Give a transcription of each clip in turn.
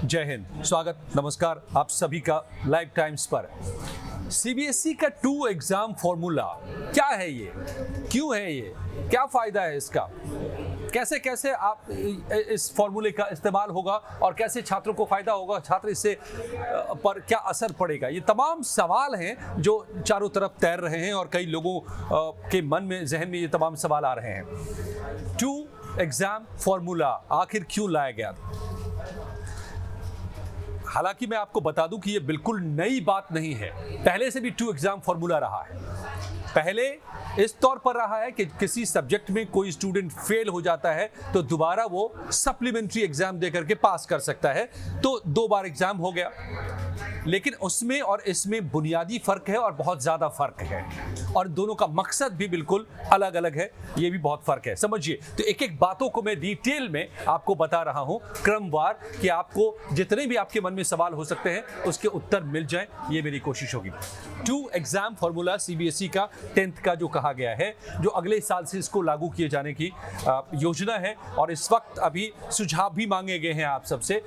जय हिंद, स्वागत, नमस्कार आप सभी का लाइव टाइम्स पर। सीबीएसई का 2 एग्जाम फॉर्मूला क्या है, ये क्यों है, ये क्या फायदा है इसका, कैसे कैसे आप इस फॉर्मूले का इस्तेमाल होगा और कैसे छात्रों को फायदा होगा, छात्र इससे पर क्या असर पड़ेगा, ये तमाम सवाल हैं जो चारों तरफ तैर रहे हैं और कई लोगों के मन में, जहन में ये तमाम सवाल आ रहे हैं। 2 एग्जाम फॉर्मूला आखिर क्यों लाया गया? हालांकि मैं आपको बता दूं कि ये बिल्कुल नई बात नहीं है, पहले से भी 2 एग्जाम फॉर्मूला रहा है। पहले इस तौर पर रहा है कि किसी सब्जेक्ट में कोई स्टूडेंट फेल हो जाता है तो दोबारा वो सप्लीमेंट्री एग्जाम देकर के पास कर सकता है, तो 2 बार एग्जाम हो गया। लेकिन उसमें और इसमें बुनियादी फर्क है और बहुत ज्यादा फर्क है, और दोनों का मकसद भी बिल्कुल अलग अलग है, ये भी बहुत फर्क है, समझिए। तो एक एक बातों को मैं डिटेल में आपको बता रहा हूं क्रमवार, कि आपको जितने भी आपके मन में सवाल हो सकते हैं उसके उत्तर मिल जाएं, ये मेरी कोशिश होगी। 2 एग्जाम फॉर्मूला सीबीएसई का 10th का जो कहा गया है, जो अगले साल से इसको लागू किए जाने की योजना है, और इस वक्त अभी सुझाव भी मांगे गए हैं आप सबसे,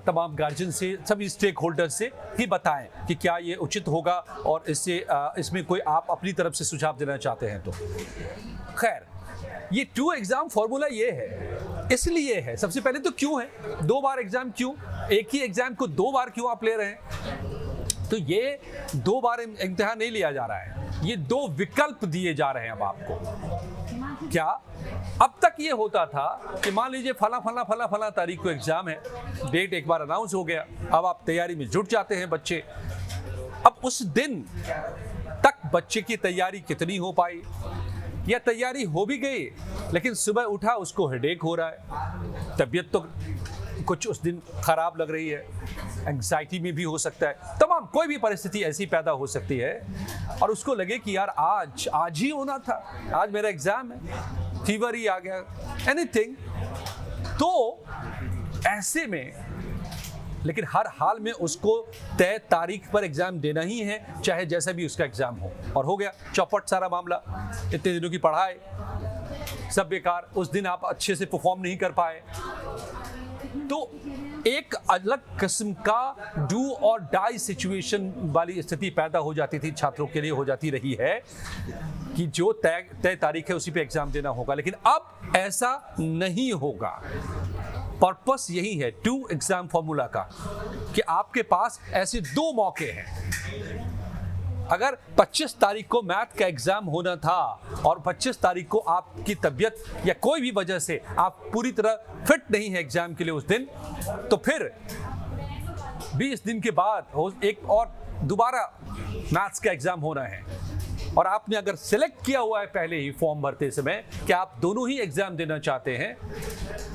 तमाम गार्जियन से, सभी स्टेक होल्डर्स से, कि बताएं कि क्या ये उचित होगा और इसमें कोई आप अपनी तरफ से सुझाव देना चाहते हैं तो। खैर, ये 2 एग्जाम फॉर्मूला ये है, इसलिए है, सबसे पहले तो क्यों है 2 बार एग्जाम, क्यों एक ही एग्जाम को 2 बार क्यों आप ले रहे हैं? तो ये 2 बार इम्तिहान नहीं लिया जा रहा है, ये 2 विकल्प दिए जा रहे हैं अब आपको। क्या अब तक ये होता था कि मान लीजिए फला तारीख को एग्जाम है, डेट एक बार अनाउंस हो गया, अब आप तैयारी में जुट जाते हैं बच्चे। अब उस दिन तक बच्चे की तैयारी कितनी हो पाई, या तैयारी हो भी गई लेकिन सुबह उठा उसको हेडेक हो रहा है, तबीयत तो कुछ उस दिन खराब लग रही है, एंग्जाइटी में भी हो सकता है, तमाम कोई भी परिस्थिति ऐसी पैदा हो सकती है, और उसको लगे कि यार आज ही होना था, आज मेरा एग्जाम है, फीवर ही आ गया, एनीथिंग। तो ऐसे में लेकिन हर हाल में उसको तय तारीख पर एग्जाम देना ही है, चाहे जैसा भी उसका एग्जाम हो, और हो गया चौपट सारा मामला। इतने दिनों की पढ़ाई सब बेकार, उस दिन आप अच्छे से परफॉर्म नहीं कर पाए, तो एक अलग किस्म का डू और डाई सिचुएशन वाली स्थिति पैदा हो जाती थी, छात्रों के लिए हो जाती रही है, कि जो तय तारीख है उसी पे एग्जाम देना होगा। लेकिन अब ऐसा नहीं होगा। पर्पस यही है 2 एग्जाम फॉर्मूला का, कि आपके पास ऐसे 2 मौके हैं। अगर 25 तारीख को मैथ का एग्जाम होना था और 25 तारीख को आपकी तबीयत या कोई भी वजह से आप पूरी तरह फिट नहीं है एग्जाम के लिए उस दिन, तो फिर 20 दिन के बाद एक और दोबारा मैथ्स का एग्जाम होना है, और आपने अगर सिलेक्ट किया हुआ है पहले ही फॉर्म भरते समय कि आप दोनों ही एग्जाम देना चाहते हैं,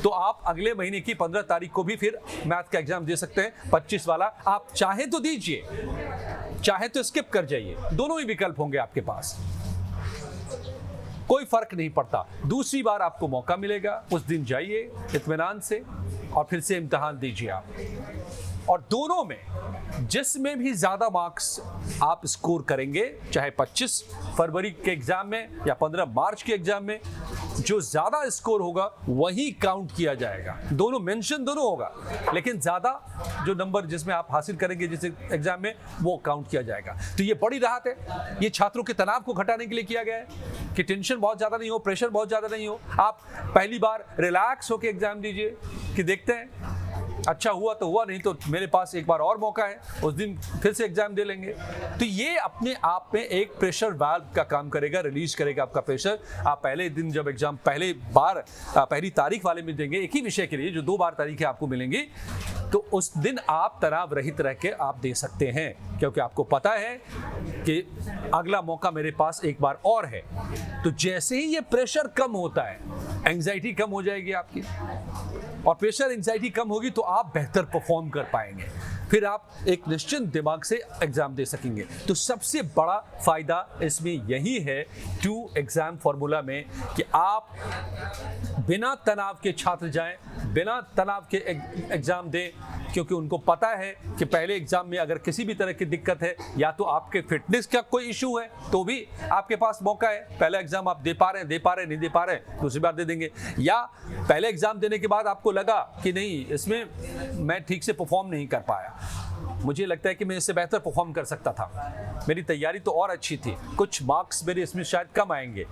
तो आप अगले महीने की 15 तारीख को भी फिर मैथ का एग्जाम दे सकते हैं, 25 वाला। आप चाहे तो दीजिए, चाहे तो स्किप कर जाइए, दोनों ही विकल्प होंगे आपके पास, कोई फर्क नहीं पड़ता। दूसरी बार आपको मौका मिलेगा, उस दिन जाइए इत्मीनान से और फिर से इम्तिहान दीजिए आप, और दोनों में जिसमें भी ज्यादा मार्क्स आप स्कोर करेंगे, चाहे 25 फरवरी के एग्जाम में या 15 मार्च के एग्जाम में, जो ज्यादा स्कोर होगा वही काउंट किया जाएगा। दोनों मेंशन दोनों होगा, लेकिन ज्यादा जो नंबर जिसमें आप हासिल करेंगे जिस एग्जाम में, वो काउंट किया जाएगा। तो ये बड़ी राहत है, ये छात्रों के तनाव को घटाने के लिए किया गया है, कि टेंशन बहुत ज्यादा नहीं हो, प्रेशर बहुत ज्यादा नहीं हो। आप पहली बार रिलैक्स होकर एग्जाम दीजिए, कि देखते हैं अच्छा हुआ तो हुआ, नहीं तो मेरे पास एक बार और मौका है, उस दिन फिर से एग्जाम दे लेंगे। तो ये अपने आप में एक प्रेशर वाल्व का काम करेगा, रिलीज करेगा आपका प्रेशर। आप पहले दिन जब एग्जाम पहली तारीख वाले में देंगे, एक ही विषय के लिए जो 2 बार तारीखें आपको मिलेंगी, तो उस दिन आप तनाव रहित रह के आप दे सकते हैं, क्योंकि आपको पता है कि अगला मौका मेरे पास एक बार और है। तो जैसे ही ये प्रेशर कम होता है, एंग्जाइटी कम हो जाएगी आपकी, और प्रेशर एंग्जाइटी कम होगी तो आप बेहतर परफॉर्म कर पाएंगे, फिर आप एक निश्चिंत दिमाग से एग्जाम दे सकेंगे। तो सबसे बड़ा फायदा इसमें यही है 2 एग्जाम फॉर्मूला में, कि आप बिना तनाव के छात्र जाएं, बिना तनाव के एग्जाम दें, क्योंकि उनको पता है कि पहले एग्जाम में अगर किसी भी तरह की दिक्कत है, या तो आपके फिटनेस का कोई इशू है तो भी आपके पास मौका है, पहला एग्जाम आप दे पा रहे हैं, नहीं दे पा रहे हैं, दूसरी बार दे देंगे। या पहले एग्जाम देने के बाद आपको लगा कि नहीं, इसमें मैं ठीक से परफॉर्म नहीं कर पाया, मुझे लगता है कि मैं इससे बेहतर परफॉर्म कर सकता था, मेरी तैयारी तो और अच्छी थी, कुछ मार्क्स मेरे इसमें शायद कम आएंगे,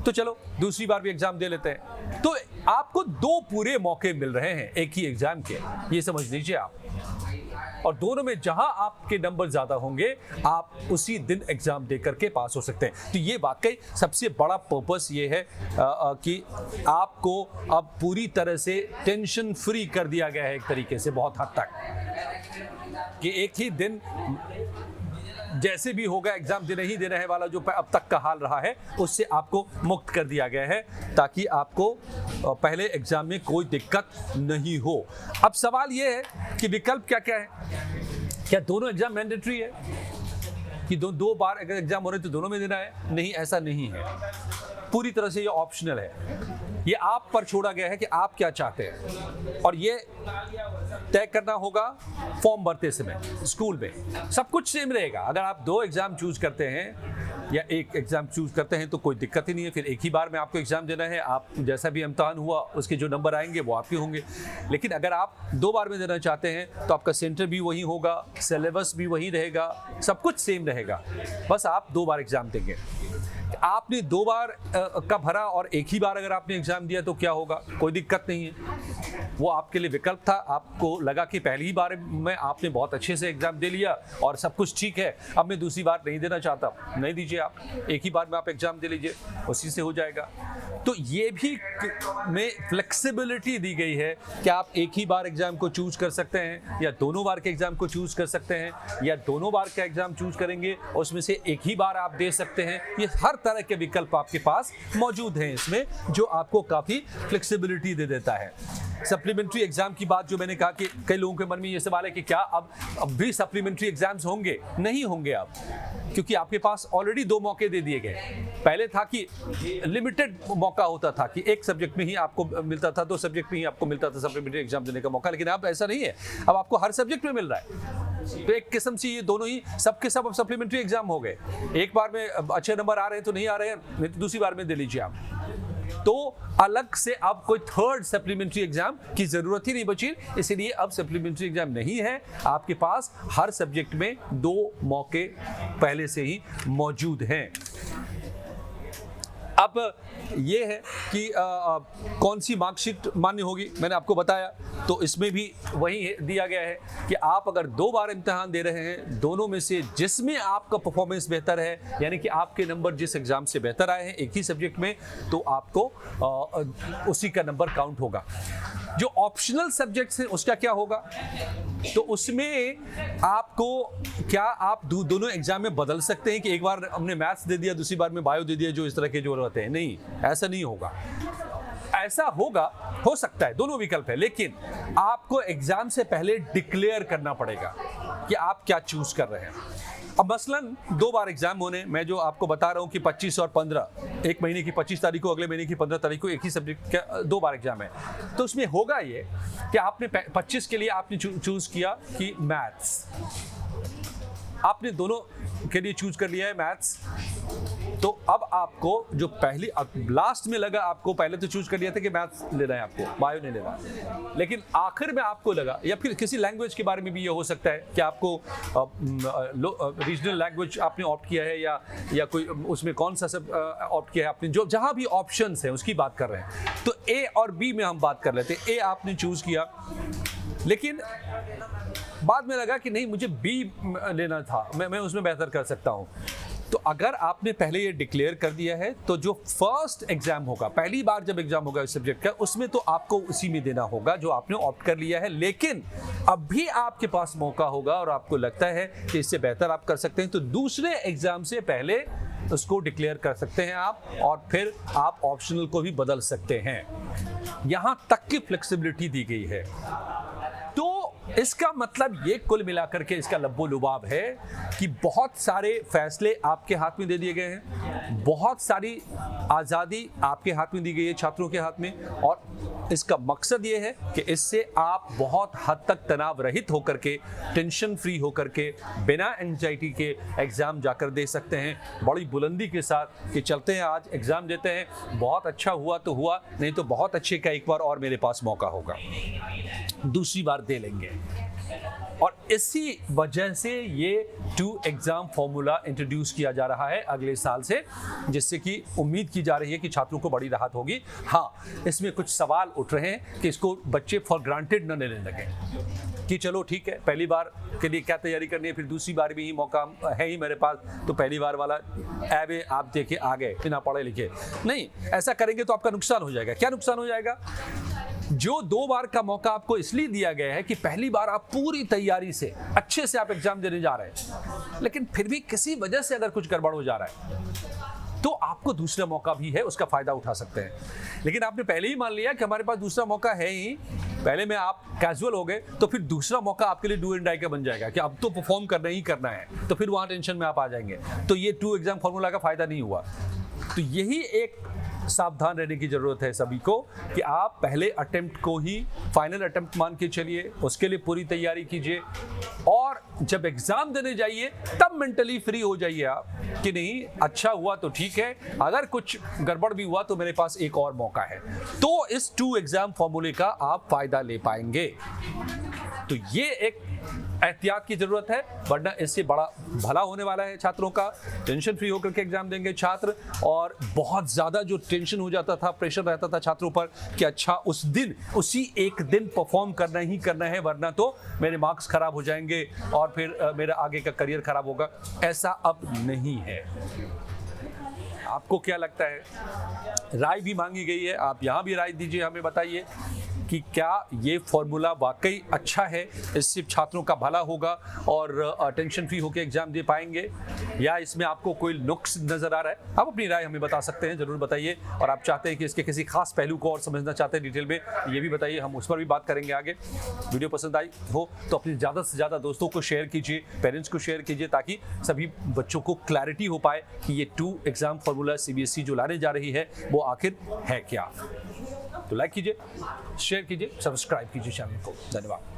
तो चलो दूसरी बार भी एग्जाम दे लेते हैं। तो आपको 2 पूरे मौके मिल रहे हैं एक ही एग्जाम के, ये समझ लीजिए आप। और दोनों में जहां आपके नंबर ज्यादा होंगे, आप उसी दिन एग्जाम दे करके पास हो सकते हैं। तो ये वाकई सबसे बड़ा पर्पस ये है कि आपको अब पूरी तरह से टेंशन फ्री कर दिया गया है एक तरीके से, बहुत हद तक, कि एक ही दिन जैसे भी होगा एग्जाम देने ही देना है वाला जो अब तक का हाल रहा है, उससे आपको मुक्त कर दिया गया है, ताकि आपको पहले एग्जाम में कोई दिक्कत नहीं हो। अब सवाल ये है कि विकल्प क्या क्या है, क्या दोनों एग्जाम मैंडेटरी है कि दो बार अगर एग्जाम हो रहे तो दोनों में देना है? नहीं, ऐसा नहीं है, पूरी तरह से ये ऑप्शनल है, ये आप पर छोड़ा गया है कि आप क्या चाहते हैं, और ये तय करना होगा फॉर्म भरते समय। स्कूल में सब कुछ सेम रहेगा, अगर आप 2 एग्जाम चूज करते हैं या एक एग्जाम चूज करते हैं तो कोई दिक्कत ही नहीं है, फिर एक ही बार में आपको एग्जाम देना है, आप जैसा भी इम्तिहान हुआ उसके जो नंबर आएंगे वो आपके होंगे। लेकिन अगर आप 2 बार में देना चाहते हैं तो आपका सेंटर भी वही होगा, सिलेबस भी वही रहेगा, सब कुछ सेम रहेगा, बस आप 2 बार एग्जाम देंगे। आपने 2 बार का भरा और एक ही बार अगर आपने एग्जाम दिया तो क्या होगा? कोई दिक्कत नहीं है, वो आपके लिए विकल्प था। आपको लगा कि पहली ही बार में आपने बहुत अच्छे से एग्जाम दे लिया और सब कुछ ठीक है, अब मैं दूसरी बार नहीं देना चाहता, नहीं दीजिए, आप एक ही बार में आप एग्जाम दे लीजिए, उसी से हो जाएगा। तो ये भी में फ्लेक्सिबिलिटी दी गई है कि आप एक ही बार एग्जाम को चूज कर सकते हैं, या दोनों बार के एग्जाम को चूज कर सकते हैं, या दोनों बार का एग्जाम चूज करेंगे उसमें से एक ही बार आप दे सकते हैं। ये हर तरह के विकल्प आपके पास मौजूद हैं इसमें, जो आपको काफी फ्लेक्सिबिलिटी दे देता है। सप्लीमेंट्री एग्जाम की बात जो मैंने कहा कि कई लोगों के मन में ये सवाल है कि क्या अब भी सप्लीमेंट्री एग्जाम्स होंगे? नहीं होंगे अब, क्योंकि आपके पास ऑलरेडी 2 मौके दे दिए गए। पहले था कि लिमिटेड मौका होता था कि एक सब्जेक्ट में ही आपको मिलता था, 2 सब्जेक्ट में ही आपको मिलता था सप्लीमेंट्री एग्जाम देने का मौका, लेकिन अब ऐसा नहीं है, अब आपको हर सब्जेक्ट में मिल रहा है। तो एक किस्म से ये दोनों ही सबके सब अब सप्लीमेंट्री एग्जाम हो गए। एक बार में अच्छे नंबर आ रहे हैं तो नहीं आ रहे हैं, नहीं तो दूसरी बार में दे लीजिए आप। तो अलग से अब कोई थर्ड सप्लीमेंट्री एग्जाम की जरूरत ही नहीं बची, इसलिए अब सप्लीमेंट्री एग्जाम नहीं है, आपके पास हर सब्जेक्ट में 2 मौके पहले से ही मौजूद हैं। अब ये है कि कौन सी मार्कशीट मान्य होगी, मैंने आपको बताया, तो इसमें भी वही दिया गया है कि आप अगर 2 बार इम्तिहान दे रहे हैं, दोनों में से जिसमें आपका परफॉर्मेंस बेहतर है, यानी कि आपके नंबर जिस एग्जाम से बेहतर आए हैं एक ही सब्जेक्ट में, तो आपको उसी का नंबर काउंट होगा। जो ऑप्शनल सब्जेक्ट्स हैं उसका क्या होगा? तो उसमें आपको क्या आप दोनों एग्जाम में बदल सकते हैं कि एक बार हमने मैथ्स दे दिया, दूसरी बार में बायो दे दिया, जो इस तरह के जो रहते हैं? नहीं, ऐसा नहीं होगा। ऐसा होगा, हो सकता है, दोनों विकल्प है, लेकिन आपको एग्जाम से पहले डिक्लेयर करना पड़ेगा कि आप क्या चूज कर रहे हैं। अब मसलन 2 बार एग्जाम होने, मैं जो आपको बता रहा हूं कि 25 और 15, एक महीने की 25 तारीख को, अगले महीने की 15 तारीख को एक ही सब्जेक्ट का 2 बार एग्जाम है, तो उसमें होगा ये कि आपने 25 के लिए आपने चूज किया कि मैथ्स, आपने दोनों के लिए चूज कर लिया है मैथ्स, तो अब आपको जो पहली लास्ट में लगा, आपको पहले तो चूज कर लिया था कि मैथ्स लेना है, आपको बायो नहीं लेना, लेकिन आखिर में आपको लगा, या फिर किसी लैंग्वेज के बारे में भी ये हो सकता है कि आपको रीजनल लैंग्वेज आपने ऑप्ट किया है, या कोई उसमें कौन सा सब ऑप्ट किया है आपने, जो जहां भी ऑप्शंस हैं उसकी बात कर रहे हैं। तो ए और बी में हम बात कर लेते हैं। ए आपने चूज किया, लेकिन बाद में लगा कि नहीं, मुझे बी लेना था, मैं उसमें बेहतर कर सकता हूं। तो अगर आपने पहले ये डिक्लेयर कर दिया है, तो जो फर्स्ट एग्जाम होगा, पहली बार जब एग्जाम होगा इस सब्जेक्ट का, उसमें तो आपको उसी में देना होगा जो आपने ऑप्ट कर लिया है। लेकिन अब भी आपके पास मौका होगा और आपको लगता है कि इससे बेहतर आप कर सकते हैं, तो दूसरे एग्जाम से पहले उसको डिक्लेयर कर सकते हैं आप, और फिर आप ऑप्शनल को भी बदल सकते हैं। यहां तक की फ्लेक्सिबिलिटी दी गई है। तो इसका मतलब ये कुल मिलाकर के इसका लब्बो लुबाब है कि बहुत सारे फैसले आपके हाथ में दे दिए गए हैं, बहुत सारी आज़ादी आपके हाथ में दी गई है, छात्रों के हाथ में, और इसका मकसद ये है कि इससे आप बहुत हद तक तनाव रहित होकर के, टेंशन फ्री होकर के, बिना एंजाइटी के एग्ज़ाम जाकर दे सकते हैं बड़ी बुलंदी के साथ कि चलते हैं आज एग्ज़ाम देते हैं, बहुत अच्छा हुआ तो हुआ, नहीं तो बहुत अच्छे का एक बार और मेरे पास मौका होगा, दूसरी बार दे लेंगे। और इसी वजह से ये 2 एग्ज़ाम फॉर्मूला इंट्रोड्यूस किया जा रहा है अगले साल से, जिससे कि उम्मीद की जा रही है कि छात्रों को बड़ी राहत होगी। हाँ, इसमें कुछ सवाल उठ रहे हैं कि इसको बच्चे फॉर ग्रांटेड न लेने लगे कि चलो ठीक है, पहली बार के लिए क्या तैयारी करनी है, फिर दूसरी बार भी ही मौका है ही मेरे पास, तो पहली बार वाला ऐबे आप देखे आ गए बिना पढ़े लिखे। नहीं, ऐसा करेंगे तो आपका नुकसान हो जाएगा। क्या नुकसान हो जाएगा? जो 2 बार का मौका आपको इसलिए दिया गया है कि पहली बार आप पूरी तैयारी से अच्छे से आप एग्जाम देने जा रहे हैं, लेकिन फिर भी किसी वजह से अगर कुछ गड़बड़ हो जा रहा है तो आपको दूसरा मौका भी है, उसका फायदा उठा सकते हैं। लेकिन आपने पहले ही मान लिया कि हमारे पास दूसरा मौका है ही, पहले में आप कैजुअल हो गए, तो फिर दूसरा मौका आपके लिए डू एंड डाई का बन जाएगा कि अब तो परफॉर्म करना ही करना है, तो फिर वहां टेंशन में आप आ जाएंगे। तो ये 2 एग्जाम फॉर्मूला का फायदा नहीं हुआ। तो यही एक सावधान रहने की जरूरत है सभी को कि आप पहले अटेम्प्ट को ही फाइनल अटेम्प्ट मान के चलिए, उसके लिए पूरी तैयारी कीजिए, और जब एग्जाम देने जाइए तब मेंटली फ्री हो जाइए आप कि नहीं, अच्छा हुआ तो ठीक है, अगर कुछ गड़बड़ भी हुआ तो मेरे पास एक और मौका है। तो इस 2 एग्जाम फॉर्मूले का आप फायदा ले पाएंगे। तो ये एक एहतियात की जरूरत है, वरना इससे बड़ा भला होने वाला है छात्रों का। टेंशन फ्री होकर के एग्जाम देंगे छात्र, और बहुत ज्यादा जो टेंशन हो जाता था, प्रेशर रहता था छात्रों पर कि अच्छा उस दिन, उसी एक दिन परफॉर्म करना ही करना है, वरना तो मेरे मार्क्स खराब हो जाएंगे और फिर मेरा आगे का करियर खराब होगा। ऐसा अब नहीं है। आपको क्या लगता है? राय भी मांगी गई है, आप यहाँ भी राय दीजिए, हमें बताइए कि क्या ये फॉर्मूला वाकई अच्छा है, इससे छात्रों का भला होगा और टेंशन फ्री होकर एग्जाम दे पाएंगे, या इसमें आपको कोई नुक्स नजर आ रहा है? आप अपनी राय हमें बता सकते हैं, जरूर बताइए। और आप चाहते हैं कि इसके किसी खास पहलू को और समझना चाहते हैं डिटेल में, ये भी बताइए, हम उस पर भी बात करेंगे आगे। वीडियो पसंद आई हो तो अपने ज़्यादा से ज़्यादा दोस्तों को शेयर कीजिए, पेरेंट्स को शेयर कीजिए, ताकि सभी बच्चों को क्लैरिटी हो पाए कि ये 2 एग्जाम फॉर्मूला CBSE जो लाने जा रही है वो आखिर है क्या। तो लाइक कीजिए, शेयर कीजिए, सब्सक्राइब कीजिए चैनल को। धन्यवाद।